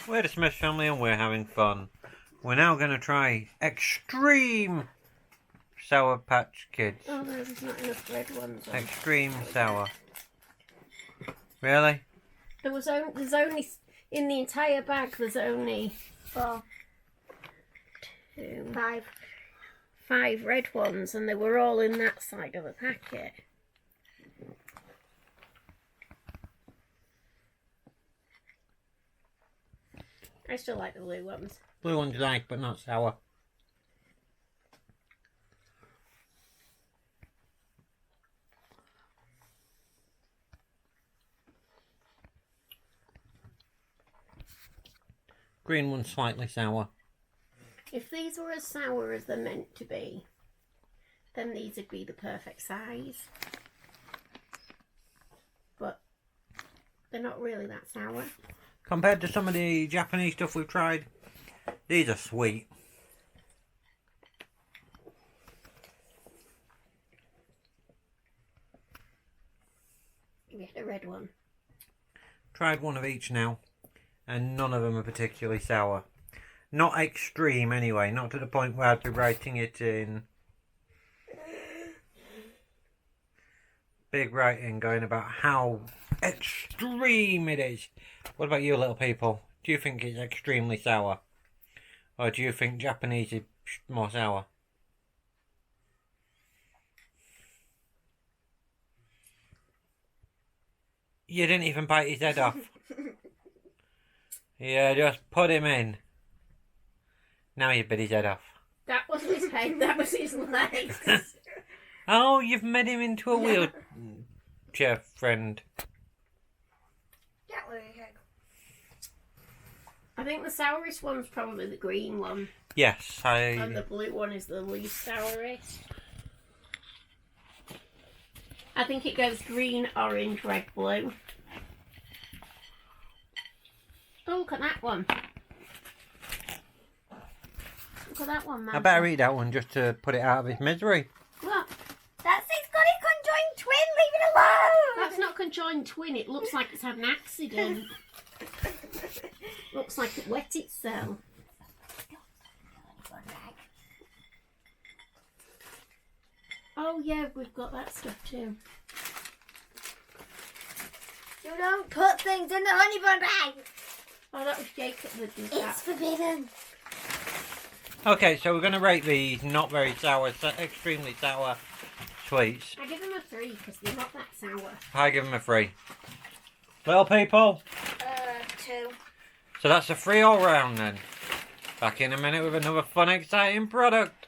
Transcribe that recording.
We're the Smith family and we're having fun. We're now going to try extreme Sour Patch Kids. Oh, there's not enough red ones on. Extreme sour. Really? There's only, in the entire bag, there's only 4, 2, 5 red ones, and they were all in that side of the packet. I still like the blue ones. Blue ones like, but not sour. Green one's slightly sour. If these were as sour as they're meant to be, then these would be the perfect size. But they're not really that sour. Compared to some of the Japanese stuff we've tried, these are sweet. We had a red one. Tried one of each now, and none of them are particularly sour. Not extreme anyway, not to the point where I'd be writing it in big writing going about how extreme it is. What about you little people? Do you think it's extremely sour? Or do you think Japanese is more sour? You didn't even bite his head off. Yeah, just put him in. Now you bit his head off. That wasn't his head, that was his legs. Oh, you've made him into a wheelchair friend. That was his head. I think the sourest one's probably the green one. Yes, And the blue one is the least sourest. I think it goes green, orange, red, blue. Oh, look at that one. Look at that one, man. I better eat that one just to put it out of its misery. Look, That's his got a conjoined twin, leave it alone! that's not conjoined twin. It looks like it's had an accident. Looks like it wet itself. Oh yeah, we've got that stuff too. You don't put things in the honey bun bag! Oh, that was Jacob that did that. It's forbidden. Okay, so we're going to rate these not very sour, extremely sour sweets. I give them a 3 because they're not that sour. I give them a 3. Little people. 2. So that's a 3 all round then. Back in a minute with another fun, exciting product.